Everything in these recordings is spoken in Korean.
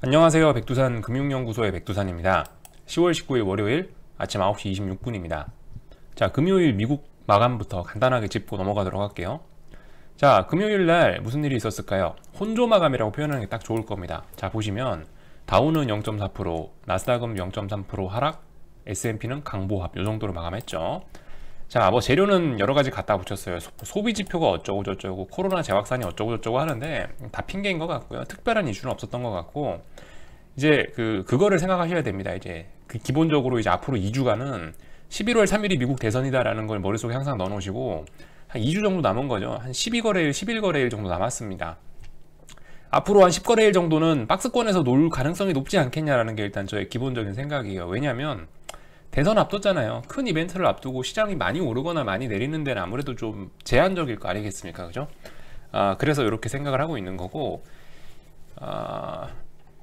안녕하세요. 백두산 금융연구소의 백두산입니다. 10월 19일 월요일 아침 9시 26분입니다. 자, 금요일 미국 마감부터 간단하게 짚고 넘어가도록 할게요. 자, 금요일 날 무슨 일이 있었을까요? 혼조 마감이라고 표현하는 게 딱 좋을 겁니다. 자, 보시면 다우는 0.4%, 나스닥은 0.3% 하락, S&P는 강보합 요 정도로 마감했죠. 자, 뭐 재료는 여러 가지 갖다 붙였어요. 소비 지표가 어쩌고 저쩌고 코로나 재확산이 어쩌고 저쩌고 하는데 다 핑계인 것 같고요. 특별한 이슈는 없었던 것 같고, 이제 그거를 생각하셔야 됩니다. 이제 기본적으로 이제 앞으로 2주간은 11월 3일이 미국 대선이다라는 걸 머릿속에 항상 넣어 놓으시고, 한 2주 정도 남은 거죠. 한 12거래일, 11거래일 정도 남았습니다. 앞으로 한 10거래일 정도는 박스권에서 놀 가능성이 높지 않겠냐라는 게 일단 저의 기본적인 생각이에요. 왜냐하면 대선 앞뒀잖아요. 큰 이벤트를 앞두고 시장이 많이 오르거나 많이 내리는 데는 아무래도 좀 제한적일 거 아니겠습니까? 그죠? 그래서 이렇게 생각을 하고 있는 거고,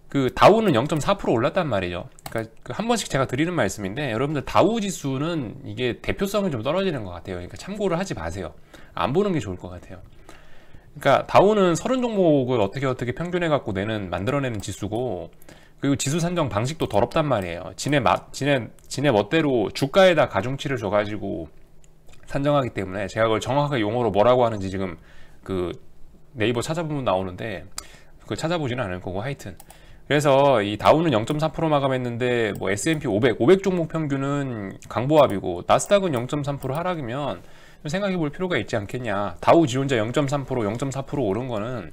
그 다우는 0.4% 올랐단 말이죠. 그러니까 한 번씩 제가 드리는 말씀인데, 여러분들 다우 지수는 이게 대표성이 좀 떨어지는 것 같아요. 그러니까 참고를 하지 마세요. 안 보는 게 좋을 것 같아요. 그러니까 다우는 30종목을 어떻게 평균해 갖고 만들어내는 지수고, 그리고 지수 산정 방식도 더럽단 말이에요. 지네 멋대로 주가에다 가중치를 줘가지고 산정하기 때문에, 제가 그걸 정확하게 용어로 뭐라고 하는지 지금 그 네이버 찾아보면 나오는데 그걸 찾아보지는 않을 거고, 하여튼 그래서 이 다우는 0.4% 마감했는데, 뭐 S&P 500 종목 평균은 강보합이고 나스닥은 0.3% 하락이면 생각해 볼 필요가 있지 않겠냐. 다우 지 혼자 0.3%, 0.4% 오른 거는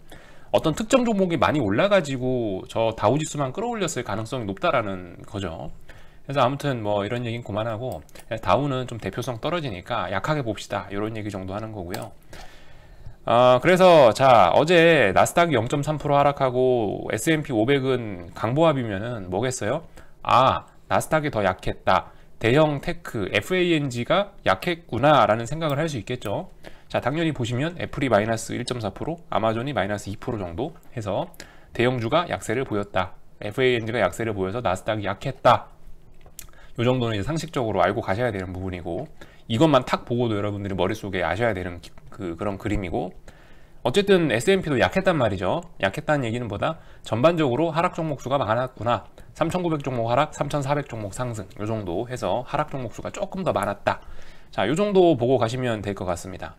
어떤 특정 종목이 많이 올라가지고 저 다우 지수만 끌어올렸을 가능성이 높다라는 거죠. 그래서 아무튼 뭐 이런 얘기는 그만하고, 다우는 좀 대표성 떨어지니까 약하게 봅시다, 이런 얘기 정도 하는 거고요. 그래서 자, 어제 나스닥이 0.3% 하락하고 S&P 500은 강보합이면은 뭐겠어요? 나스닥이 더 약했다, 대형 테크 FANG가 약했구나 라는 생각을 할 수 있겠죠. 자, 당연히 보시면 애플이 마이너스 1.4%, 아마존이 마이너스 2% 정도 해서 대형주가 약세를 보였다, FANG가 약세를 보여서 나스닥이 약했다, 요 정도는 이제 상식적으로 알고 가셔야 되는 부분이고, 이것만 탁 보고도 여러분들이 머릿속에 아셔야 되는 그런 그림이고, 어쨌든 S&P도 약했단 말이죠. 약했다는 얘기는 뭐다? 전반적으로 하락 종목 수가 많았구나. 3,900 종목 하락, 3,400 종목 상승, 요 정도 해서 하락 종목 수가 조금 더 많았다. 자, 요 정도 보고 가시면 될 것 같습니다.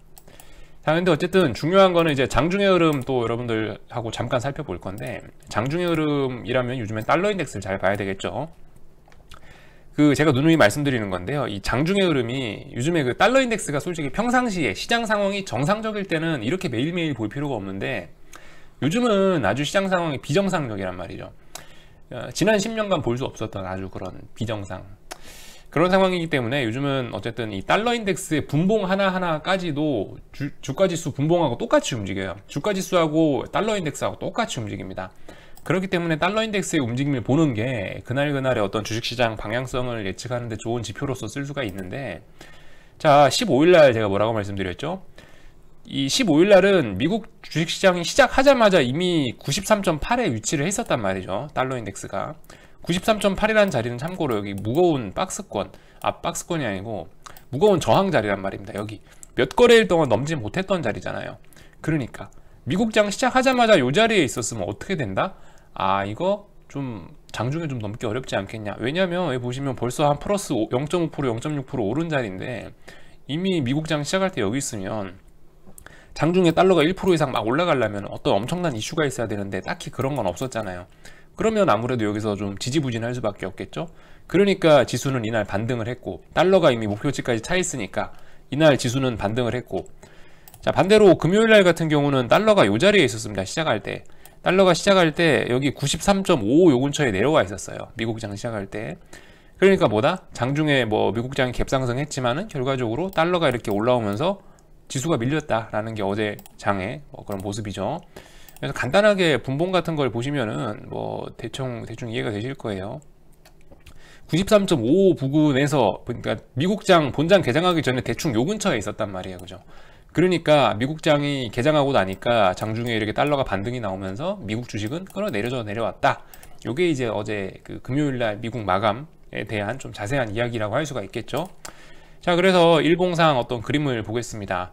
자, 근데 어쨌든 중요한 거는 이제 장중의 흐름 또 여러분들하고 잠깐 살펴볼 건데, 장중의 흐름이라면 요즘엔 달러 인덱스를 잘 봐야 되겠죠. 제가 누누이 말씀드리는 건데요. 이 장중의 흐름이 요즘에 그 달러 인덱스가 솔직히 평상시에 시장 상황이 정상적일 때는 이렇게 매일매일 볼 필요가 없는데, 요즘은 아주 시장 상황이 비정상적이란 말이죠. 지난 10년간 볼 수 없었던 아주 그런 상황이기 때문에 요즘은 어쨌든 이 달러 인덱스의 분봉 하나하나까지도 주가지수 분봉하고 똑같이 움직여요. 주가지수하고 달러 인덱스하고 똑같이 움직입니다. 그렇기 때문에 달러 인덱스의 움직임을 보는 게 그날그날의 어떤 주식시장 방향성을 예측하는 데 좋은 지표로서 쓸 수가 있는데, 자, 15일날 제가 뭐라고 말씀드렸죠? 이 15일날은 미국 주식시장이 시작하자마자 이미 93.8에 위치를 했었단 말이죠. 달러 인덱스가 93.8이라는 자리는 참고로 여기 무거운 박스권이 아니고 무거운 저항 자리란 말입니다. 여기 몇 거래일 동안 넘지 못했던 자리잖아요. 그러니까 미국장 시작하자마자 이 자리에 있었으면 어떻게 된다? 이거 좀 장중에 좀 넘기 어렵지 않겠냐. 왜냐면 여기 보시면 벌써 한 플러스 0.5%, 0.6% 오른 자리인데, 이미 미국장 시작할 때 여기 있으면 장중에 달러가 1% 이상 막 올라가려면 어떤 엄청난 이슈가 있어야 되는데 딱히 그런 건 없었잖아요. 그러면 아무래도 여기서 좀 지지부진할 수밖에 없겠죠. 그러니까 지수는 이날 반등을 했고, 달러가 이미 목표치까지 차 있으니까 이날 지수는 반등을 했고, 자, 반대로 금요일날 같은 경우는 달러가 이 자리에 있었습니다. 달러가 시작할 때 여기 93.55 요 근처에 내려와 있었어요. 미국장 시작할 때. 그러니까 뭐다? 장중에 뭐 미국장이 갭상승했지만은 결과적으로 달러가 이렇게 올라오면서 지수가 밀렸다라는 게 어제 장의 그런 모습이죠. 그래서 간단하게 분봉 같은 걸 보시면은 뭐 대충 이해가 되실 거예요. 93.55 부근에서, 그러니까 미국장 본장 개장하기 전에 대충 요 근처에 있었단 말이에요. 그죠? 그러니까 미국장이 개장하고 나니까 장중에 이렇게 달러가 반등이 나오면서 미국 주식은 내려왔다. 요게 이제 어제 금요일날 미국 마감에 대한 좀 자세한 이야기라고 할 수가 있겠죠. 자, 그래서 일봉상 어떤 그림을 보겠습니다.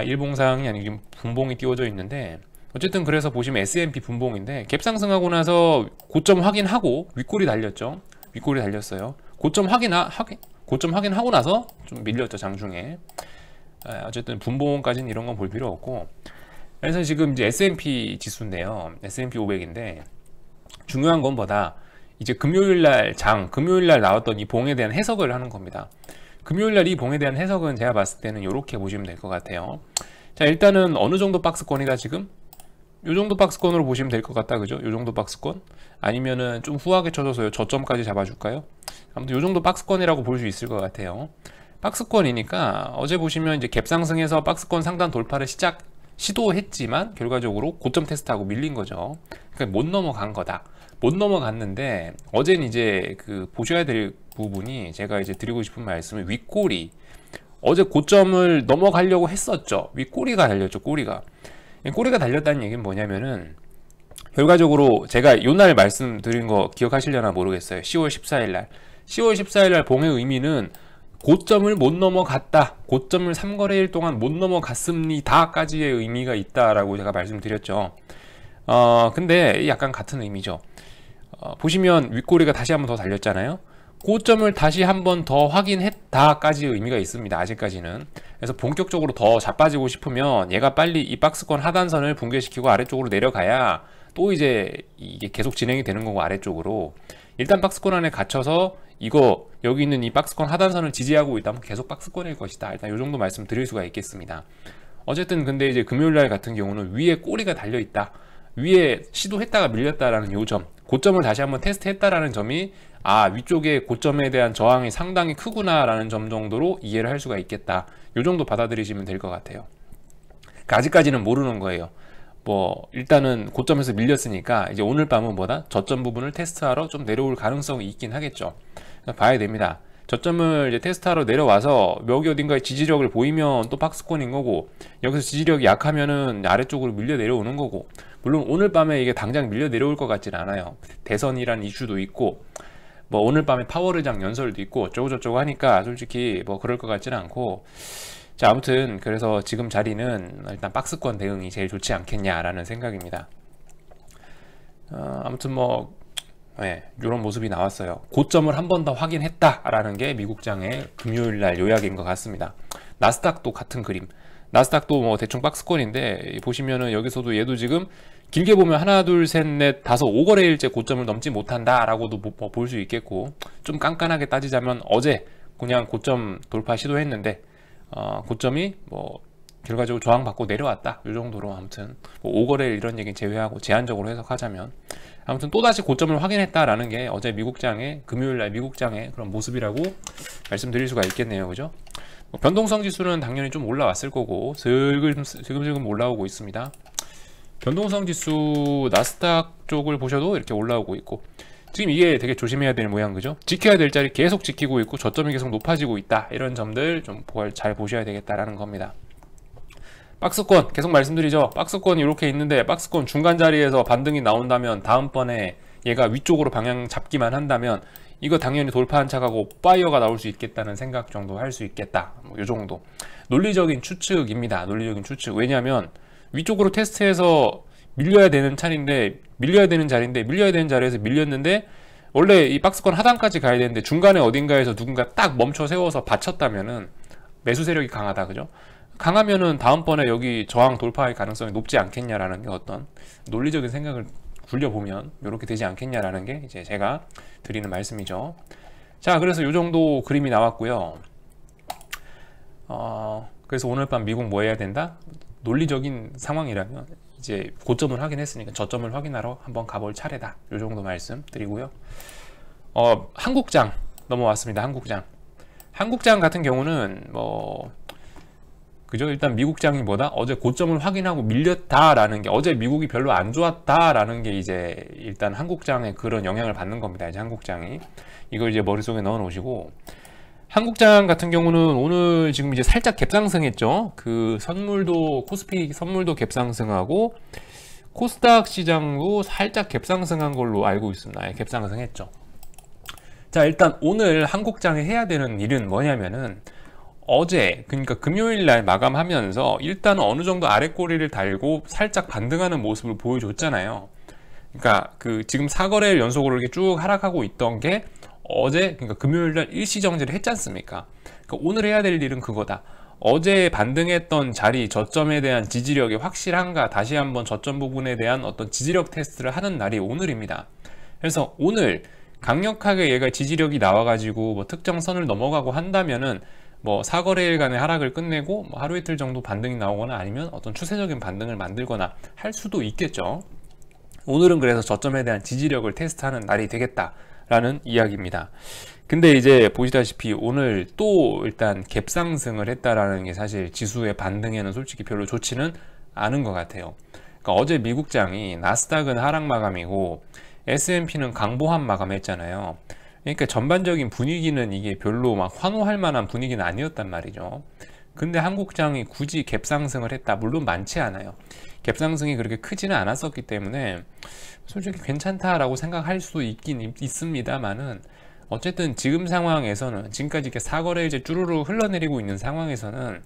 일봉상이 아니고 분봉이 띄워져 있는데, 어쨌든 그래서 보시면 S&P 분봉인데 갭상승하고 나서 고점 확인하고 윗골이 달렸죠. 윗골이 달렸어요. 고점 확인하고 나서 좀 밀렸죠, 장중에. 어쨌든 분봉까지는 이런 건 볼 필요 없고. 그래서 지금 이제 S&P 지수인데요. S&P 500인데 중요한 건 뭐다? 이제 금요일날 나왔던 이 봉에 대한 해석을 하는 겁니다. 금요일날 이 봉에 대한 해석은 제가 봤을 때는 이렇게 보시면 될 것 같아요. 자, 일단은 어느 정도 박스권이다 지금? 요 정도 박스권으로 보시면 될 것 같다, 그죠? 요 정도 박스권? 아니면은 좀 후하게 쳐줘서요, 저점까지 잡아줄까요? 아무튼 요 정도 박스권이라고 볼 수 있을 것 같아요. 박스권이니까 어제 보시면 이제 갭상승해서 박스권 상단 돌파를 시도했지만 결과적으로 고점 테스트하고 밀린 거죠. 그러니까 못 넘어간 거다. 못 넘어갔는데 어제는 이제 그 보셔야 될 부분이, 제가 이제 드리고 싶은 말씀은 윗꼬리, 어제 고점을 넘어가려고 했었죠. 윗꼬리가 달렸죠. 꼬리가 달렸다는 얘기는 뭐냐면은 결과적으로 제가 요날 말씀드린 거 기억하시려나 모르겠어요. 10월 14일 날 봉의 의미는 고점을 못 넘어갔다, 고점을 3거래일 동안 못 넘어갔습니다 까지의 의미가 있다라고 제가 말씀드렸죠. 근데 약간 같은 의미죠. 보시면 윗꼬리가 다시 한번 더 달렸잖아요. 고점을 다시 한번 더 확인했다 까지의 의미가 있습니다, 아직까지는. 그래서 본격적으로 더 자빠지고 싶으면 얘가 빨리 이 박스권 하단선을 붕괴시키고 아래쪽으로 내려가야 또 이제 이게 계속 진행이 되는 거고, 아래쪽으로. 일단 박스권 안에 갇혀서 이거 여기 있는 이 박스권 하단선을 지지하고 있다면 계속 박스권일 것이다. 일단 이 정도 말씀 드릴 수가 있겠습니다. 어쨌든 근데 이제 금요일날 같은 경우는 위에 꼬리가 달려 있다, 위에 시도했다가 밀렸다라는 요점, 고점을 다시 한번 테스트했다라는 점이 위쪽에 고점에 대한 저항이 상당히 크구나 라는 점 정도로 이해를 할 수가 있겠다. 요 정도 받아들이시면 될 것 같아요. 그러니까 아직까지는 모르는 거예요. 뭐 일단은 고점에서 밀렸으니까 이제 오늘 밤은 뭐다? 저점 부분을 테스트하러 좀 내려올 가능성이 있긴 하겠죠. 봐야 됩니다. 저점을 이제 테스트하러 내려와서 여기 어딘가에 지지력을 보이면 또 박스권인 거고, 여기서 지지력이 약하면은 아래쪽으로 밀려 내려오는 거고. 물론 오늘 밤에 이게 당장 밀려 내려올 것 같지는 않아요. 대선이라는 이슈도 있고, 뭐 오늘 밤에 파월의장 연설도 있고 어쩌고저쩌고 하니까 솔직히 뭐 그럴 것 같지는 않고. 자, 아무튼 그래서 지금 자리는 일단 박스권 대응이 제일 좋지 않겠냐라는 생각입니다. 아무튼 뭐 이런 모습이 나왔어요. 고점을 한 번 더 확인했다라는 게 미국장의 금요일날 요약인 것 같습니다. 나스닥도 같은 그림. 나스닥도 뭐 대충 박스권인데 보시면은 여기서도 얘도 지금 길게 보면 하나 둘 셋 넷 다섯 5거래일째 고점을 넘지 못한다라고도 볼 수 있겠고, 좀 깐깐하게 따지자면 어제 그냥 고점 돌파 시도했는데 고점이 뭐 결과적으로 저항받고 내려왔다, 이 정도로. 아무튼 뭐 5거래일 이런 얘기는 제외하고 제한적으로 해석하자면 아무튼 또다시 고점을 확인했다라는 게 어제 미국장의 금요일날 미국장의 그런 모습이라고 말씀드릴 수가 있겠네요, 그죠? 변동성 지수는 당연히 좀 올라왔을 거고 슬금슬금 올라오고 있습니다. 변동성 지수 나스닥 쪽을 보셔도 이렇게 올라오고 있고, 지금 이게 되게 조심해야 될 모양, 그죠? 지켜야 될 자리 계속 지키고 있고 저점이 계속 높아지고 있다, 이런 점들 좀 잘 보셔야 되겠다라는 겁니다. 박스권 계속 말씀드리죠. 박스권이 이렇게 있는데 박스권 중간 자리에서 반등이 나온다면 다음번에 얘가 위쪽으로 방향 잡기만 한다면 이거 당연히 돌파한 착하고 파이어가 나올 수 있겠다는 생각 정도 할 수 있겠다. 뭐 이 정도 논리적인 추측입니다. 논리적인 추측. 왜냐하면 위쪽으로 테스트해서 밀려야 되는 자리인데 밀려야 되는 자리에서 밀렸는데, 원래 이 박스권 하단까지 가야 되는데 중간에 어딘가에서 누군가 딱 멈춰 세워서 받쳤다면은 매수 세력이 강하다, 그죠? 강하면은 다음번에 여기 저항 돌파할 가능성이 높지 않겠냐라는 게 어떤 논리적인 생각을 굴려보면 이렇게 되지 않겠냐라는 게 이제 제가 드리는 말씀이죠. 자, 그래서 이 정도 그림이 나왔고요. 그래서 오늘 밤 미국 뭐 해야 된다? 논리적인 상황이라면 이제 고점을 확인했으니까 저점을 확인하러 한번 가볼 차례다, 이 정도 말씀 드리고요. 한국장 넘어왔습니다. 한국장 같은 경우는 뭐 그죠? 일단 미국장이 뭐다? 어제 고점을 확인하고 밀렸다라는 게, 어제 미국이 별로 안 좋았다라는 게 이제 일단 한국장에 그런 영향을 받는 겁니다. 이제 한국장이 이걸 이제 머릿속에 넣어 놓으시고, 한국장 같은 경우는 오늘 지금 이제 살짝 갭상승했죠. 그 선물도 코스피 선물도 갭상승하고 코스닥 시장도 살짝 갭상승한 걸로 알고 있습니다. 갭상승했죠. 자, 일단 오늘 한국장에 해야 되는 일은 뭐냐면은 어제 그러니까 금요일 날 마감하면서 일단 어느 정도 아래 꼬리를 달고 살짝 반등하는 모습을 보여줬잖아요. 그러니까 그 지금 4거래일 연속으로 이렇게 쭉 하락하고 있던 게 어제 그러니까 금요일 날 일시 정지를 했지 않습니까? 그러니까 오늘 해야 될 일은 그거다. 어제 반등했던 자리 저점에 대한 지지력이 확실한가, 다시 한번 저점 부분에 대한 어떤 지지력 테스트를 하는 날이 오늘입니다. 그래서 오늘 강력하게 얘가 지지력이 나와가지고 뭐 특정 선을 넘어가고 한다면은 뭐 4거래일간의 하락을 끝내고 뭐 하루 이틀 정도 반등이 나오거나 아니면 어떤 추세적인 반등을 만들거나 할 수도 있겠죠. 오늘은 그래서 저점에 대한 지지력을 테스트하는 날이 되겠다라는 이야기입니다. 근데 이제 보시다시피 오늘 또 일단 갭상승을 했다라는 게 사실 지수의 반등에는 솔직히 별로 좋지는 않은 것 같아요. 그러니까 어제 미국장이 나스닥은 하락 마감이고 S&P는 강보합 마감했잖아요. 그러니까 전반적인 분위기는 이게 별로 막 환호할 만한 분위기는 아니었단 말이죠. 근데 한국장이 굳이 갭상승을 했다. 물론 많지 않아요. 갭상승이 그렇게 크지는 않았었기 때문에 솔직히 괜찮다라고 생각할 수 있긴 있습니다만은 어쨌든 지금 상황에서는 지금까지 이렇게 사거래 이제 쭈루루 흘러내리고 있는 상황에서는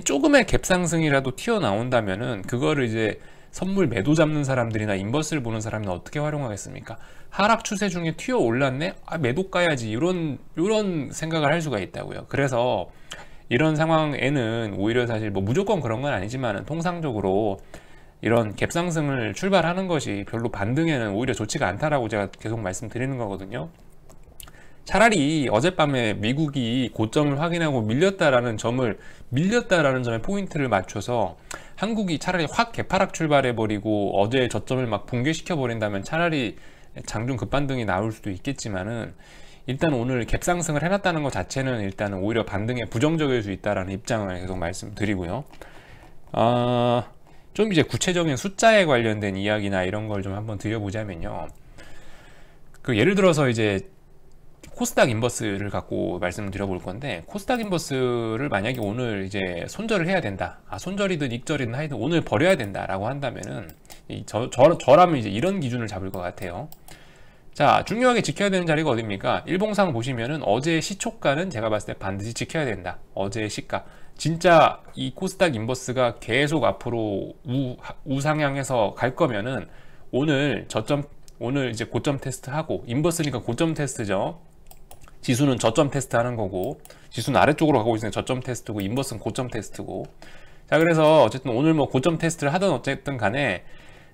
조금의 갭상승이라도 튀어나온다면은 그거를 이제 선물 매도 잡는 사람들이나 인버스를 보는 사람은 어떻게 활용하겠습니까? 하락 추세 중에 튀어 올랐네? 아, 매도 가야지. 이런 생각을 할 수가 있다고요. 그래서 이런 상황에는 오히려 사실 뭐 무조건 그런 건 아니지만 통상적으로 이런 갭상승을 출발하는 것이 별로 반등에는 오히려 좋지가 않다라고 제가 계속 말씀드리는 거거든요. 차라리 어젯밤에 미국이 고점을 확인하고 밀렸다라는 점에 포인트를 맞춰서 한국이 차라리 확 개파락 출발해버리고 어제 저점을 막 붕괴시켜버린다면 차라리 장중 급반등이 나올 수도 있겠지만은 일단 오늘 갭상승을 해놨다는 것 자체는 일단은 오히려 반등에 부정적일 수 있다라는 입장을 계속 말씀드리고요. 좀 이제 구체적인 숫자에 관련된 이야기나 이런 걸 좀 한번 드려보자면요. 그 예를 들어서 이제 코스닥 인버스를 갖고 말씀을 드려볼 건데, 코스닥 인버스를 만약에 오늘 이제 손절을 해야 된다. 손절이든 익절이든 하여튼 오늘 버려야 된다라고 한다면은 저라면 이제 이런 기준을 잡을 것 같아요. 자, 중요하게 지켜야 되는 자리가 어딥니까? 일봉상 보시면은 어제의 시초가는 제가 봤을 때 반드시 지켜야 된다. 어제의 시가. 진짜 이 코스닥 인버스가 계속 앞으로 우상향해서 갈 거면은 오늘 이제 고점 테스트하고, 인버스니까 고점 테스트죠. 지수는 저점 테스트 하는 거고, 지수는 아래쪽으로 가고 있으니까 저점 테스트고, 인버스는 고점 테스트고. 자, 그래서 어쨌든 오늘 뭐 고점 테스트를 하든 어쨌든 간에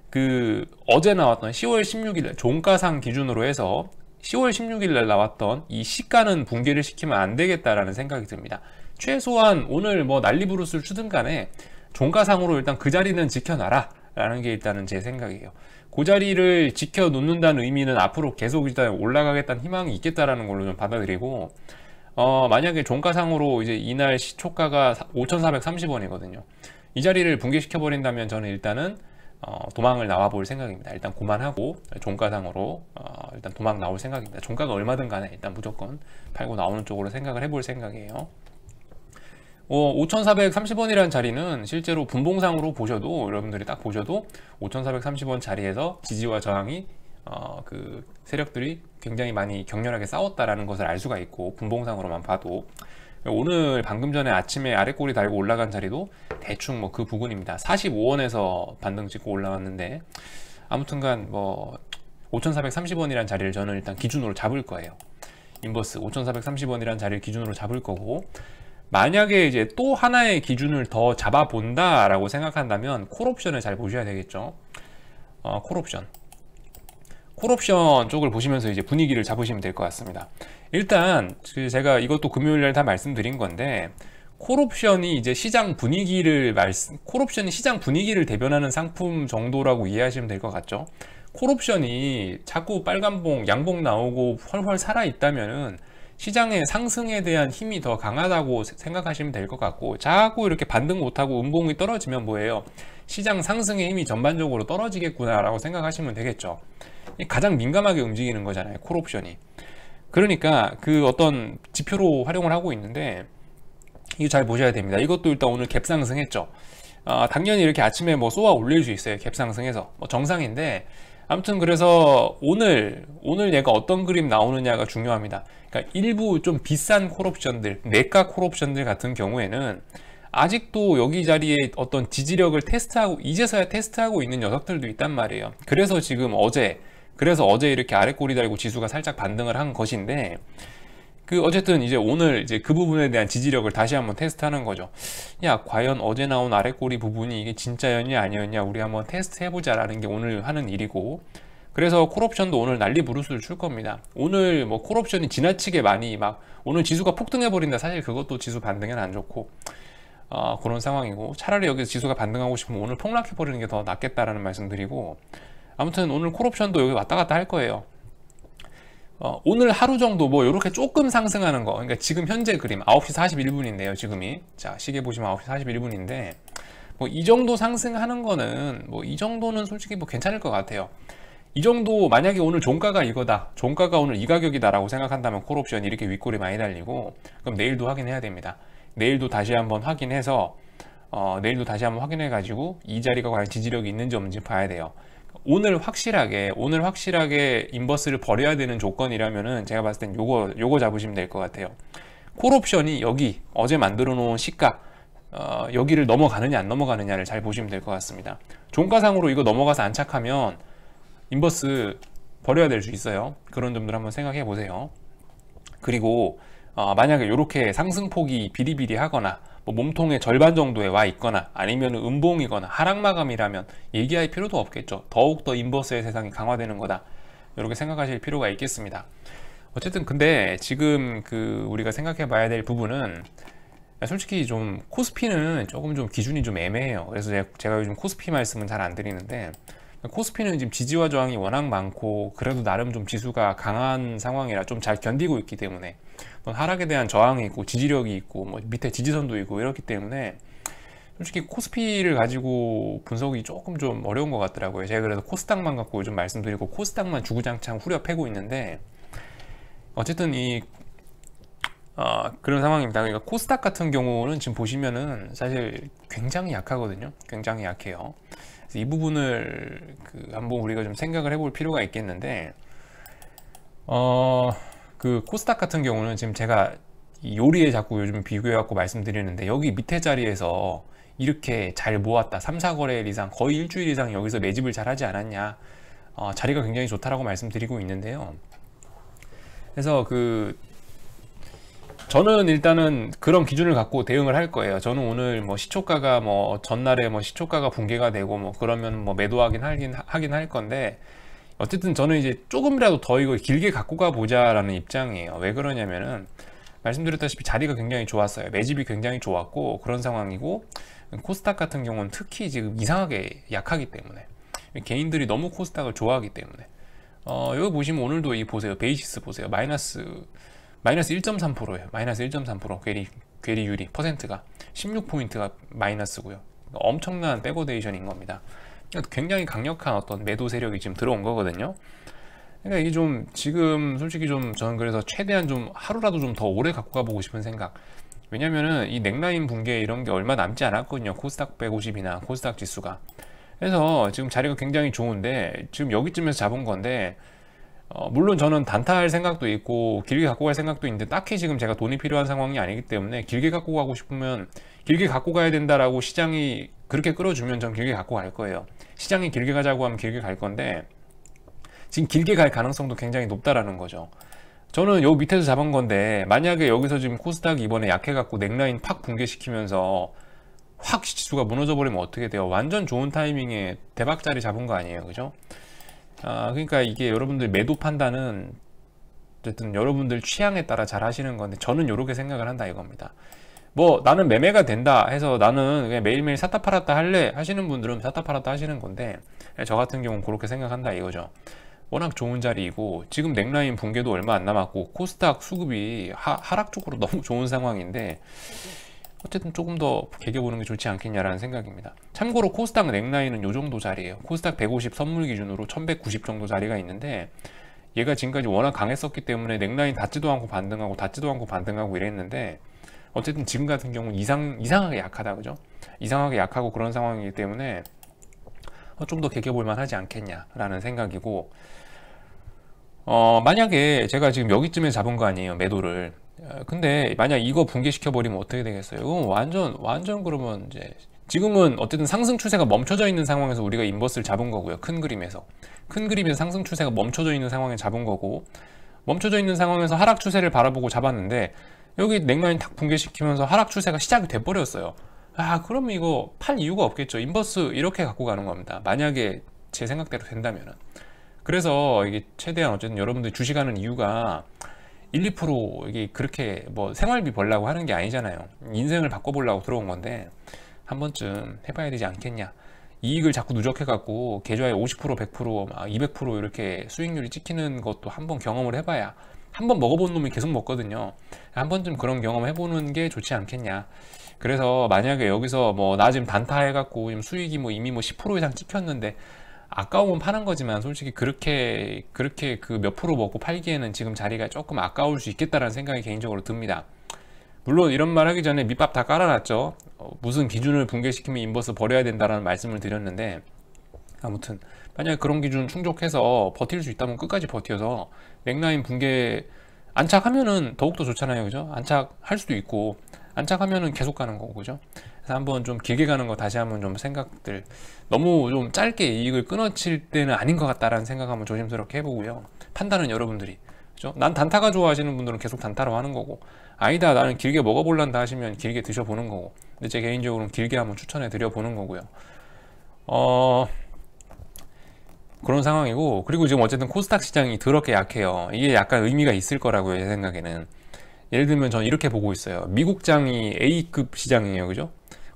그 어제 나왔던 10월 16일 종가상 기준으로 해서 10월 16일 날 나왔던 이 시가는 붕괴를 시키면 안 되겠다라는 생각이 듭니다. 최소한 오늘 뭐 난리부르스를 추든 간에 종가상으로 일단 그 자리는 지켜놔라 라는 게 일단은 제 생각이에요. 그 자리를 지켜놓는다는 의미는 앞으로 계속 일단 올라가겠다는 희망이 있겠다라는 걸로 좀 받아들이고, 만약에 종가상으로 이제 이날 시초가가 5,430원이거든요. 이 자리를 붕괴시켜버린다면 저는 일단은 도망을 나와 볼 생각입니다. 일단 그만하고 종가상으로 일단 도망 나올 생각입니다. 종가가 얼마든 간에 일단 무조건 팔고 나오는 쪽으로 생각을 해볼 생각이에요. 5,430원이라는 자리는 실제로 분봉상으로 보셔도, 여러분들이 딱 보셔도 5,430원 자리에서 지지와 저항이 그 세력들이 굉장히 많이 격렬하게 싸웠다라는 것을 알 수가 있고, 분봉상으로만 봐도 오늘 방금 전에 아침에 아래꼬리 달고 올라간 자리도 대충 뭐 그 부근입니다. 45원에서 반등 찍고 올라왔는데, 아무튼간 뭐 5,430원이라는 자리를 저는 일단 기준으로 잡을 거예요. 인버스 5,430원이라는 자리를 기준으로 잡을 거고, 만약에 이제 또 하나의 기준을 더 잡아본다 라고 생각한다면 콜옵션을 잘 보셔야 되겠죠. 콜옵션 쪽을 보시면서 이제 분위기를 잡으시면 될 것 같습니다. 일단 제가 이것도 금요일날 다 말씀드린 건데, 콜옵션이 이제 시장 분위기를 대변하는 상품 정도라고 이해하시면 될 것 같죠. 콜옵션이 자꾸 빨간봉, 양봉 나오고 훨훨 살아 있다면은 시장의 상승에 대한 힘이 더 강하다고 생각하시면 될 것 같고, 자꾸 이렇게 반등 못하고 음봉이 떨어지면 뭐예요? 시장 상승의 힘이 전반적으로 떨어지겠구나 라고 생각하시면 되겠죠. 가장 민감하게 움직이는 거잖아요, 콜옵션이. 그러니까 그 어떤 지표로 활용을 하고 있는데, 이거 잘 보셔야 됩니다. 이것도 일단 오늘 갭상승 했죠. 당연히 이렇게 아침에 뭐 쏘아 올릴 수 있어요. 갭상승해서 뭐 정상인데, 아무튼 그래서 오늘 얘가 어떤 그림 나오느냐가 중요합니다. 그러니까 일부 좀 비싼 콜옵션들, 내가 콜옵션들 같은 경우에는 아직도 여기 자리에 어떤 지지력을 테스트하고 이제서야 테스트하고 있는 녀석들도 있단 말이에요. 그래서 어제 이렇게 아래 꼬리 달고 지수가 살짝 반등을 한 것인데, 어쨌든 이제 오늘 이제 그 부분에 대한 지지력을 다시 한번 테스트하는 거죠. 야, 과연 어제 나온 아래 꼬리 부분이 이게 진짜였냐 아니었냐 우리 한번 테스트 해보자라는 게 오늘 하는 일이고, 그래서 콜옵션도 오늘 난리 부르스를 출 겁니다. 오늘 뭐 콜옵션이 지나치게 많이 오늘 지수가 폭등해버린다. 사실 그것도 지수 반등에는 안 좋고, 그런 상황이고, 차라리 여기서 지수가 반등하고 싶으면 오늘 폭락해버리는 게 더 낫겠다라는 말씀 드리고, 아무튼 오늘 콜옵션도 여기 왔다 갔다 할 거예요. 오늘 하루 정도 뭐 이렇게 조금 상승하는 거, 그러니까 지금 현재 그림 9시 41분인데요 지금이, 자 시계 보시면 9시 41분인데 뭐 이 정도 상승하는 거는 뭐 이 정도는 솔직히 뭐 괜찮을 것 같아요. 이 정도 만약에 오늘 종가가 이거다, 종가가 오늘 이 가격이다 라고 생각한다면 콜옵션 이렇게 윗골이 많이 달리고, 그럼 내일도 확인해야 됩니다. 내일도 다시 한번 확인해서 내일도 다시 한번 확인해 가지고 이 자리가 과연 지지력이 있는지 없는지 봐야 돼요. 오늘 확실하게 인버스를 버려야 되는 조건이라면은 제가 봤을 땐 요거 잡으시면 될 것 같아요. 콜옵션이 여기 어제 만들어 놓은 시가 여기를 넘어가느냐 안 넘어가느냐를 잘 보시면 될 것 같습니다. 종가상으로 이거 넘어가서 안착하면 인버스 버려야 될 수 있어요. 그런 점들 한번 생각해 보세요. 그리고 만약에 이렇게 상승폭이 비리비리하거나 뭐 몸통의 절반 정도에 와 있거나 아니면 음봉이거나 하락 마감이라면 얘기할 필요도 없겠죠. 더욱더 인버스의 세상이 강화되는 거다, 이렇게 생각하실 필요가 있겠습니다. 어쨌든 근데 지금 우리가 생각해 봐야 될 부분은, 솔직히 좀 코스피는 조금 좀 기준이 좀 애매해요. 그래서 제가 요즘 코스피 말씀은 잘 안 드리는데, 코스피는 지금 지지와 저항이 워낙 많고 그래도 나름 좀 지수가 강한 상황이라 좀 잘 견디고 있기 때문에, 하락에 대한 저항이 있고 지지력이 있고 뭐 밑에 지지선도 있고 이렇기 때문에 솔직히 코스피를 가지고 분석이 조금 좀 어려운 것 같더라고요. 제가 그래서 코스닥만 갖고 요즘 말씀드리고 코스닥만 주구장창 후려 패고 있는데, 어쨌든 그런 상황입니다. 그러니까 코스닥 같은 경우는 지금 보시면은 사실 굉장히 약하거든요. 굉장히 약해요. 그래서 이 부분을 한번 우리가 좀 생각을 해볼 필요가 있겠는데, 코스닥 같은 경우는 지금 제가 이 요리에 자꾸 요즘 비교해 갖고 말씀드리는데, 여기 밑에 자리에서 이렇게 잘 모았다, 3, 4거래일 이상 거의 일주일 이상 여기서 매집을 잘 하지 않았냐, 자리가 굉장히 좋다라고 말씀드리고 있는데요. 그래서 저는 일단은 그런 기준을 갖고 대응을 할 거예요. 저는 오늘 뭐 시초가가 뭐 전날에 뭐 시초가가 붕괴가 되고 뭐 그러면 뭐 매도하긴 하긴 할 건데, 어쨌든 저는 이제 조금이라도 더 이거 길게 갖고 가 보자라는 입장이에요. 왜 그러냐면은 말씀드렸다시피 자리가 굉장히 좋았어요. 매집이 굉장히 좋았고 그런 상황이고, 코스닥 같은 경우는 특히 지금 이상하게 약하기 때문에, 개인들이 너무 코스닥을 좋아하기 때문에, 여기 보시면 오늘도 보세요. 베이시스 보세요. 마이너스 1.3%예요. 마이너스 1.3%. 괴리 유리 퍼센트가 16포인트가 마이너스고요. 엄청난 백오데이션인 겁니다. 굉장히 강력한 어떤 매도 세력이 지금 들어온 거거든요. 그러니까 이게 좀 지금 솔직히 좀 저는 그래서 최대한 좀 하루라도 좀 더 오래 갖고 가보고 싶은 생각. 왜냐면은 이 넥라인 붕괴 이런 게 얼마 남지 않았거든요. 코스닥 150이나 코스닥 지수가. 그래서 지금 자리가 굉장히 좋은데 지금 여기쯤에서 잡은 건데, 물론 저는 단타할 생각도 있고 길게 갖고 갈 생각도 있는데, 딱히 지금 제가 돈이 필요한 상황이 아니기 때문에 길게 갖고 가고 싶으면 길게 갖고 가야 된다라고 시장이 그렇게 끌어주면 전 길게 갖고 갈 거예요. 시장이 길게 가자고 하면 길게 갈 건데, 지금 길게 갈 가능성도 굉장히 높다라는 거죠. 저는 여기 밑에서 잡은 건데, 만약에 여기서 지금 코스닥이 이번에 약해갖고 넥라인 팍 붕괴시키면서 확 지수가 무너져 버리면 어떻게 돼요? 완전 좋은 타이밍에 대박자리 잡은 거 아니에요, 그죠? 그러니까 이게 여러분들 매도 판단은 어쨌든 여러분들 취향에 따라 잘 하시는 건데, 저는 이렇게 생각을 한다 이겁니다. 뭐 나는 매매가 된다 해서 나는 그냥 매일매일 샀다 팔았다 할래 하시는 분들은 샀다 팔았다 하시는 건데, 저 같은 경우는 그렇게 생각한다 이거죠. 워낙 좋은 자리이고 지금 넥라인 붕괴도 얼마 안 남았고 코스닥 수급이 하락 쪽으로 너무 좋은 상황인데, 어쨌든 조금 더 개겨보는 게 좋지 않겠냐라는 생각입니다. 참고로 코스닥 넥라인은 요 정도 자리예요. 코스닥 150 선물 기준으로 1190 정도 자리가 있는데, 얘가 지금까지 워낙 강했었기 때문에 넥라인 닿지도 않고 반등하고 이랬는데, 어쨌든 지금 같은 경우는 이상하게 약하다, 그죠? 이상하게 약하고 그런 상황이기 때문에 좀 더 개겨볼만 하지 않겠냐라는 생각이고, 만약에 제가 지금 여기쯤에 잡은 거 아니에요, 매도를. 근데 만약 이거 붕괴시켜 버리면 어떻게 되겠어요? 이건 완전 그러면 이제 지금은 어쨌든 상승 추세가 멈춰져 있는 상황에서 우리가 인버스를 잡은 거고요. 큰 그림에서 상승 추세가 멈춰져 있는 상황에 잡은 거고, 멈춰져 있는 상황에서 하락 추세를 바라보고 잡았는데 여기 넥라인 탁 붕괴시키면서 하락 추세가 시작이 돼 버렸어요. 그러면 이거 팔 이유가 없겠죠. 인버스 이렇게 갖고 가는 겁니다, 만약에 제 생각대로 된다면은. 그래서 이게 최대한 어쨌든 여러분들이 주식하는 이유가 1, 2% 이게 그렇게 뭐 생활비 벌려고 하는 게 아니잖아요. 인생을 바꿔보려고 들어온 건데 한 번쯤 해봐야 되지 않겠냐. 이익을 자꾸 누적해 갖고 계좌에 50%, 100%, 200% 이렇게 수익률이 찍히는 것도 한번 경험을 해봐야, 한번 먹어본 놈이 계속 먹거든요. 한 번쯤 그런 경험 해보는 게 좋지 않겠냐. 그래서 만약에 여기서 뭐 나 지금 단타 해갖고 지금 수익이 뭐 이미 뭐 10% 이상 찍혔는데 아까우면 파는 거지만, 솔직히 그렇게 그 몇 프로 먹고 팔기에는 지금 자리가 조금 아까울 수 있겠다라는 생각이 개인적으로 듭니다. 물론 이런 말 하기 전에 밑밥 다 깔아놨죠. 무슨 기준을 붕괴시키면 인버스 버려야 된다라는 말씀을 드렸는데, 아무튼 만약 그런 기준 충족해서 버틸 수 있다면 끝까지 버텨서 넥라인 붕괴 안착하면은 더욱더 좋잖아요, 그죠? 안착할 수도 있고, 안착하면은 계속 가는 거고, 그죠? 그래서 한번 좀 길게 가는 거 다시 한번 좀 생각들, 너무 좀 짧게 이익을 끊어칠 때는 아닌 것 같다라는 생각 한번 조심스럽게 해보고요. 판단은 여러분들이, 그죠? 난 단타가 좋아하시는 분들은 계속 단타로 하는 거고, 아니다 나는 길게 먹어볼란다 하시면 길게 드셔보는 거고, 근데 제 개인적으로는 길게 한번 추천해 드려 보는 거고요. 그런 상황이고, 그리고 지금 어쨌든 코스닥 시장이 더럽게 약해요. 이게 약간 의미가 있을 거라고요, 제 생각에는. 예를 들면 저는 이렇게 보고 있어요. 미국장이 A급 시장이에요, 그죠?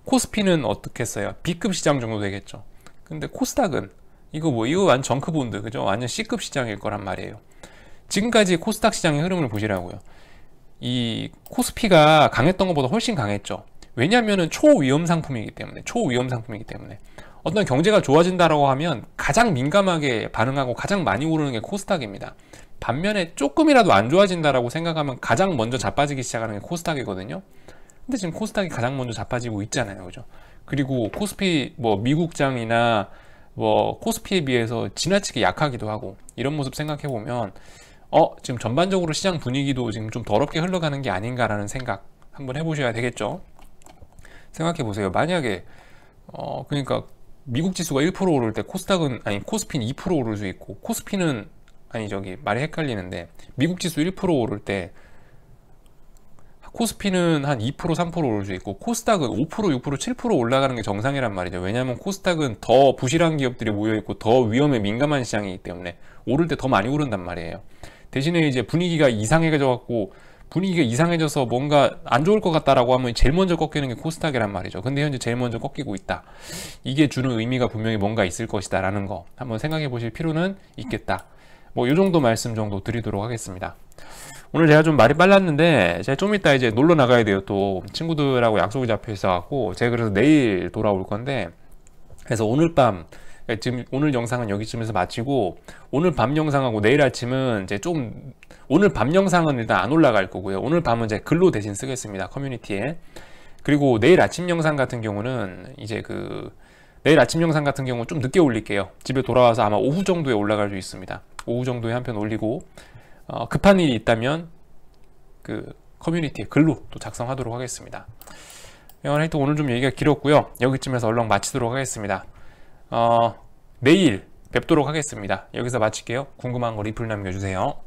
코스피는 어떻겠어요? B급 시장 정도 되겠죠. 근데 코스닥은 이거 완전 정크본드, 그죠? 완전 C급 시장일 거란 말이에요. 지금까지 코스닥 시장의 흐름을 보시라고요. 이 코스피가 강했던 것보다 훨씬 강했죠. 왜냐하면 초위험 상품이기 때문에. 어떤 경제가 좋아진다라고 하면 가장 민감하게 반응하고 가장 많이 오르는 게 코스닥입니다. 반면에 조금이라도 안 좋아진다라고 생각하면 가장 먼저 자빠지기 시작하는 게 코스닥이거든요. 근데 지금 코스닥이 가장 먼저 자빠지고 있잖아요, 그죠? 그리고 코스피 미국장이나 코스피에 비해서 지나치게 약하기도 하고, 이런 모습 생각해 보면 지금 전반적으로 시장 분위기도 지금 좀 더럽게 흘러가는 게 아닌가라는 생각 한번 해보셔야 되겠죠. 생각해 보세요. 만약에 그러니까 미국 지수가 1% 오를 때 코스피는 2% 오를 수 있고, 코스피는 말이 헷갈리는데, 미국 지수 1% 오를 때 코스피는 한 2%, 3% 오를 수 있고, 코스닥은 5%, 6%, 7% 올라가는 게 정상이란 말이죠. 왜냐하면 코스닥은 더 부실한 기업들이 모여있고 더 위험에 민감한 시장이기 때문에 오를 때 더 많이 오른단 말이에요. 대신에 이제 분위기가 이상해져서 뭔가 안 좋을 것 같다라고 하면 제일 먼저 꺾이는 게 코스닥이란 말이죠. 근데 현재 제일 먼저 꺾이고 있다. 이게 주는 의미가 분명히 뭔가 있을 것이다 라는 거 한번 생각해 보실 필요는 있겠다. 요 정도 말씀 정도 드리도록 하겠습니다. 오늘 제가 좀 말이 빨랐는데, 제가 좀 이따 이제 놀러 나가야 돼요. 또 친구들하고 약속이 잡혀 있어 갖고, 제가 그래서 내일 돌아올 건데, 그래서 오늘 밤, 지금 오늘 영상은 여기쯤에서 마치고, 오늘 밤 영상하고 내일 아침은 이제 오늘 밤 영상은 일단 안 올라갈 거고요. 오늘 밤은 제 글로 대신 쓰겠습니다, 커뮤니티에. 그리고 내일 아침 영상 같은 경우는 내일 아침 영상 같은 경우는 좀 늦게 올릴게요. 집에 돌아와서 아마 오후 정도에 올라갈 수 있습니다. 오후 정도에 한 편 올리고, 급한 일이 있다면 커뮤니티에 글로 또 작성하도록 하겠습니다. 하여튼 오늘 좀 얘기가 길었고요. 여기쯤에서 얼른 마치도록 하겠습니다. 내일 뵙도록 하겠습니다. 여기서 마칠게요. 궁금한 거 리플 남겨주세요.